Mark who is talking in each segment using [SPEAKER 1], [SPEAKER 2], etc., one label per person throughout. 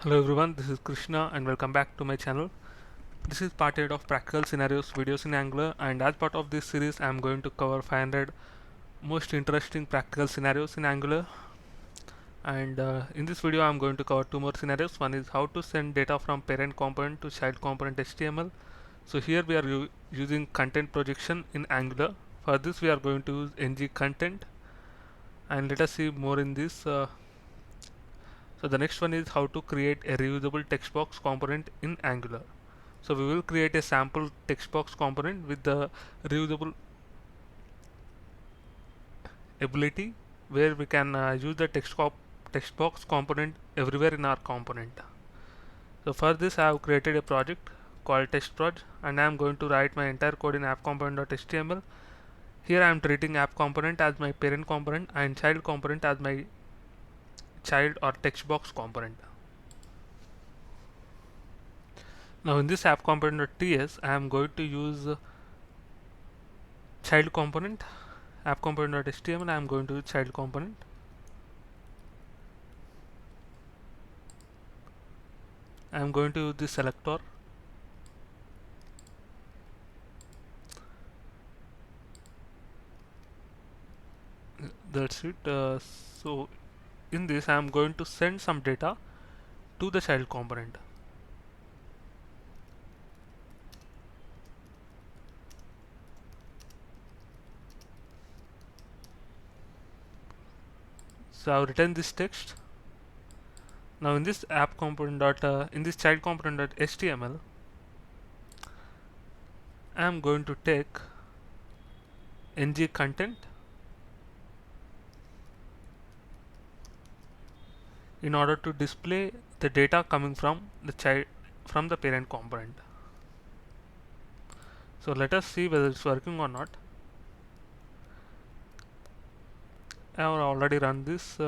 [SPEAKER 1] Hello everyone, this is Krishna and welcome back to my channel. This is part 8 of practical scenarios videos in Angular, and as part of this series I am going to cover 500 most interesting practical scenarios in Angular. And in this video I am going to cover two more scenarios. One is how to send data from parent component to child component HTML. So here we are using content projection in Angular. For this we are going to use ng content, and let us see more in this. So the next one is how to create a reusable text box component in Angular. So we will create a sample text box component with the reusable ability, where we can use the text box component everywhere in our component. So for this I have created a project called testproj, and I am going to write my entire code in app component.html. Here I am treating app component as my parent component and child component as my child or text box component. Now in this app component.ts I am going to use child component. App component.html I am going to use child component. I am going to use the selector. That's it. So in this I am going to send some data to the child component. So I have written this text. Now in this app component in this child component.html I am going to take ng content in order to display the data coming from the parent component. So let us see whether it's working or not. I have already run this.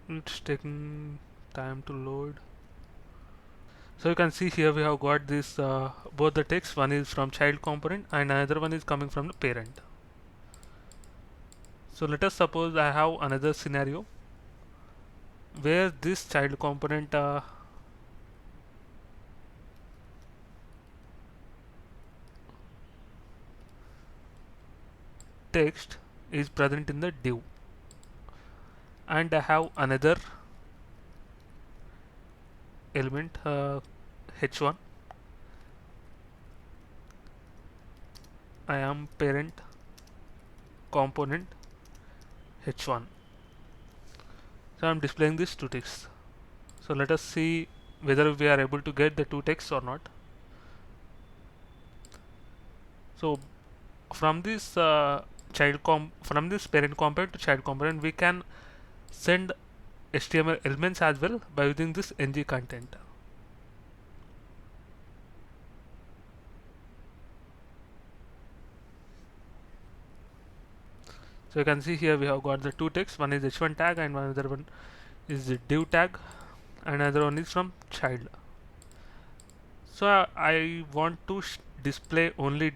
[SPEAKER 1] It's taking time to load. So you can see here we have got this both the text. One is from child component and another one is coming from the parent. So let us suppose I have another scenario where this child component text is present in the div, and I have another element h1. I am parent component h1. So I am displaying these two texts. So let us see whether we are able to get the two texts or not. So from this from this parent component to child component we can send HTML elements as well by using this ng content. So you can see here we have got the two texts. One is h1 tag and another one is the div tag, and another one is from child. So I want to display only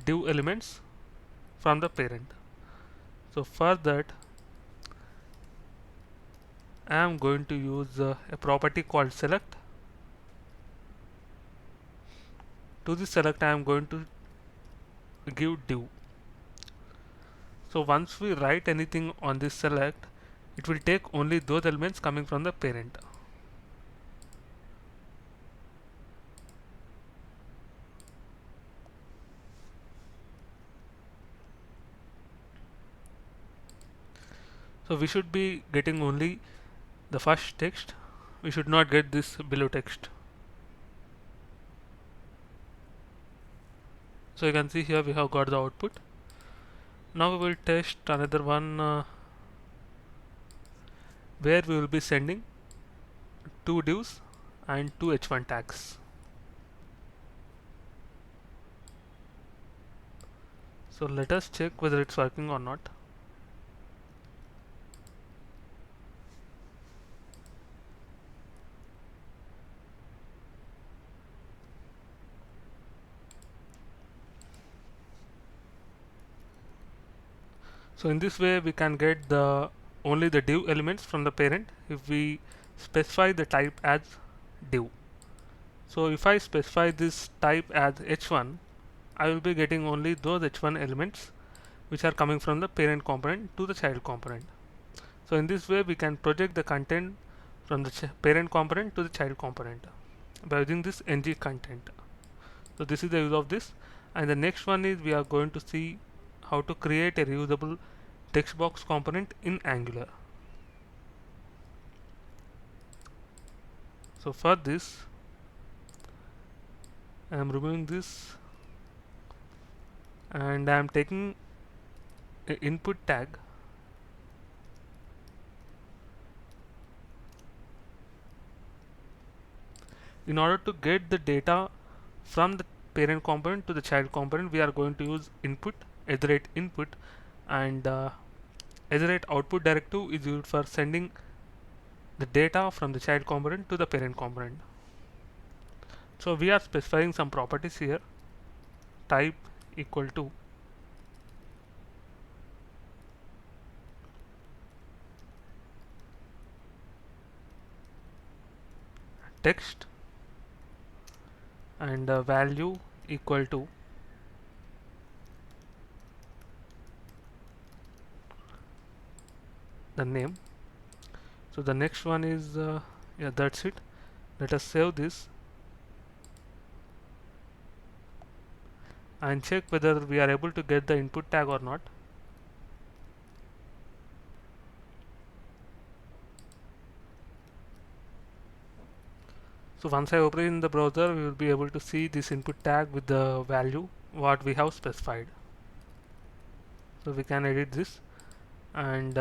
[SPEAKER 1] div elements from the parent. So for that I am going to use a property called select. To this select I am going to give div. So once we write anything on this select, it will take only those elements coming from the parent. So we should be getting only the first text. We should not get this below text. So you can see here we have got the output. Now we will test another one where we will be sending two divs and two h1 tags. So let us check whether it's working or not. So in this way we can get the only the div elements from the parent if we specify the type as div. So if I specify this type as h1, I will be getting only those h1 elements which are coming from the parent component to the child component. So in this way we can project the content from the parent component to the child component by using this ng content. So this is the use of this, and the next one is we are going to see how to create a reusable text box component in Angular. So for this I am removing this and I am taking an input tag in order to get the data from the parent component to the child component. We are going to use input @input, and @output directive is used for sending the data from the child component to the parent component. So we are specifying some properties here. Type equal to text, and value equal to the name. So the next one is yeah, that's it. Let us save this and check whether we are able to get the input tag or not. So once I open in the browser, we will be able to see this input tag with the value what we have specified. So we can edit this, and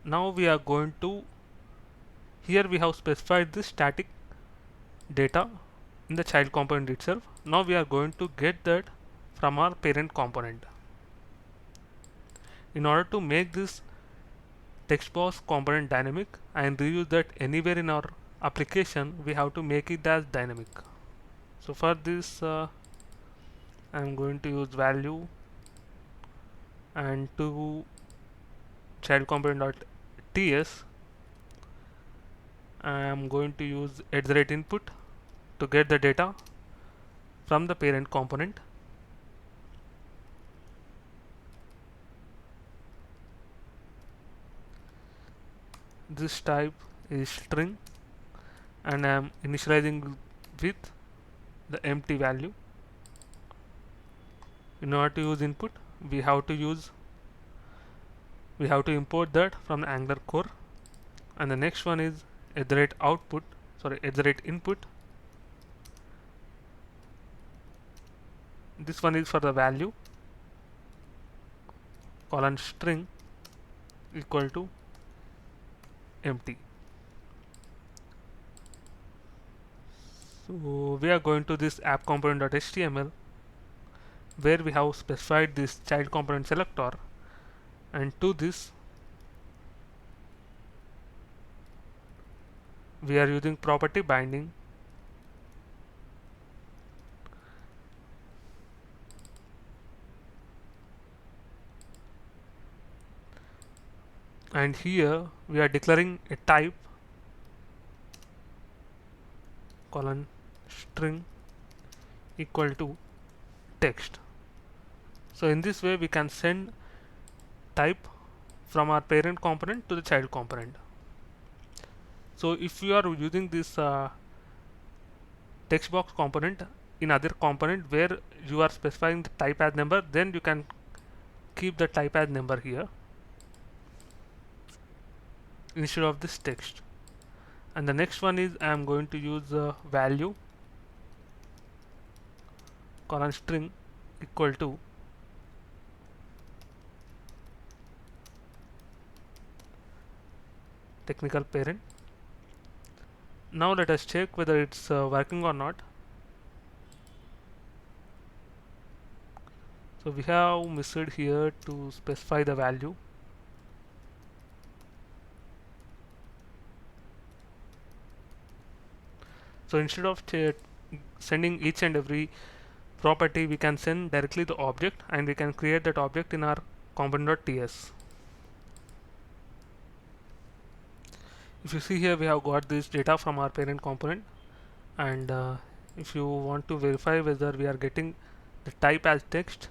[SPEAKER 1] now we are going to, here we have specified this static data in the child component itself. Now we are going to get that from our parent component. In order to make this text box component dynamic and reuse that anywhere in our application, we have to make it as dynamic. So for this I'm going to use value and to child component.ts I am going to use @input to get the data from the parent component. This type is string and I am initializing with the empty value. In order to use input, we have to import that from the Angular core, and the next one is @output, sorry, @input. This one is for the value colon string equal to empty. So we are going to this app component.html where we have specified this child component selector, and to this we are using property binding and here we are declaring a type colon string equal to text. So in this way we can send type from our parent component to the child component. So if you are using this text box component in other component where you are specifying the type as number, then you can keep the type as number here instead of this text. And the next one is I am going to use value colon string equal to technical parent. Now let us check whether it's working or not. So we have missed here to specify the value. So instead of sending each and every property, we can send directly the object, and we can create that object in our component.ts. If you see here, we have got this data from our parent component, and if you want to verify whether we are getting the type as text,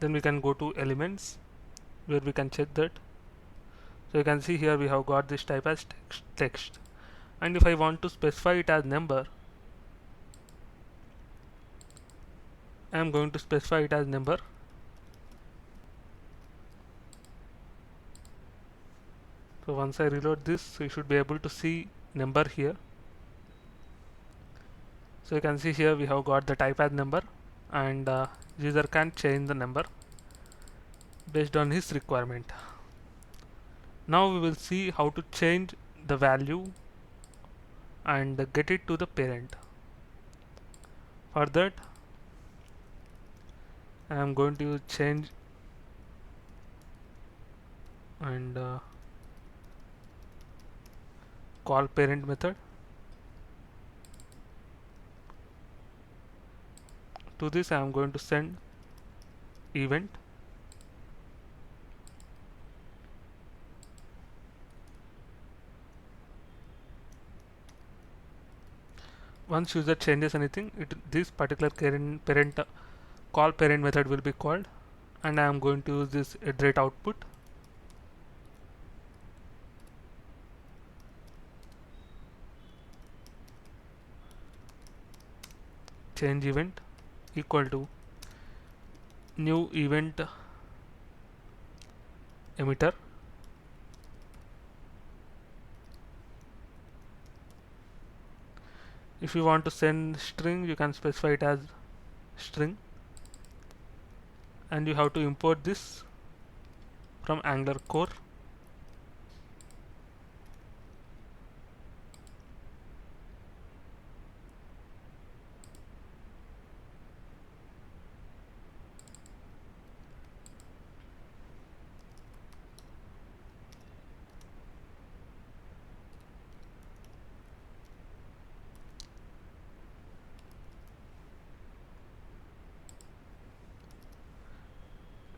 [SPEAKER 1] then we can go to elements where we can check that. So you can see here we have got this type as text. And if I want to specify it as number, I am going to specify it as number. So once I reload this, you should be able to see number here. So you can see here we have got the type as number, and user can change the number based on his requirement. Now we will see how to change the value and get it to the parent. For that, I am going to change and call parent method. To this I am going to send event. Once user changes anything, this particular parent call parent method will be called, and I am going to use this iterate output. Change event equal to new event emitter. If you want to send string, you can specify it as string, and you have to import this from Angular core.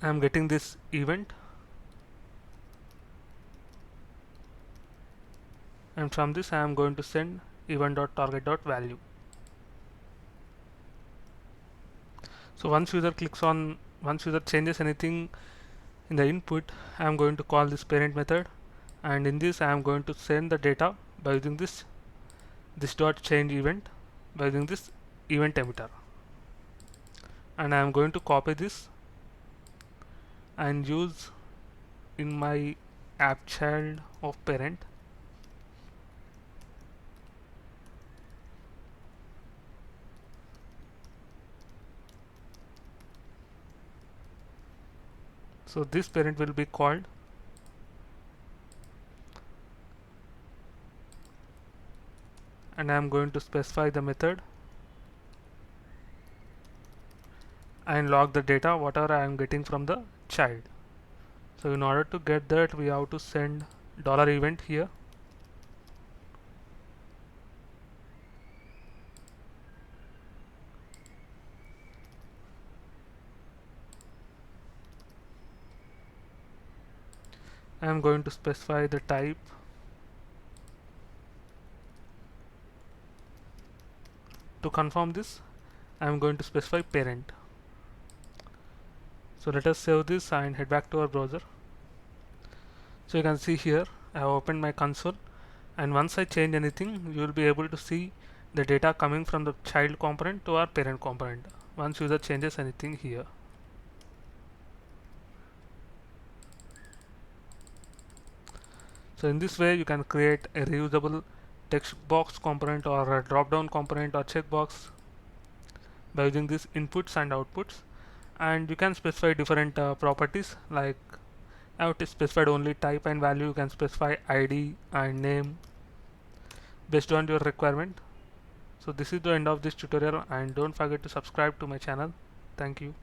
[SPEAKER 1] I am getting this event, and from this I am going to send event.target.value. So once user changes anything in the input, I am going to call this parent method, and in this I am going to send the data by using this dot change event by using this event emitter, and I am going to copy this and use in my app child of parent. So this parent will be called, and I am going to specify the method and log the data whatever I am getting from the child. So in order to get that, we have to send $event here. I am going to specify the type. To confirm this, I am going to specify parent. So let us save this and head back to our browser. So you can see here I have opened my console, and once I change anything, you will be able to see the data coming from the child component to our parent component once user changes anything here. So in this way you can create a reusable text box component or a drop down component or checkbox by using these inputs and outputs, and you can specify different properties. Like I have specified only type and value. You can specify ID and name based on your requirement. So this is the end of this tutorial, and don't forget to subscribe to my channel. Thank you.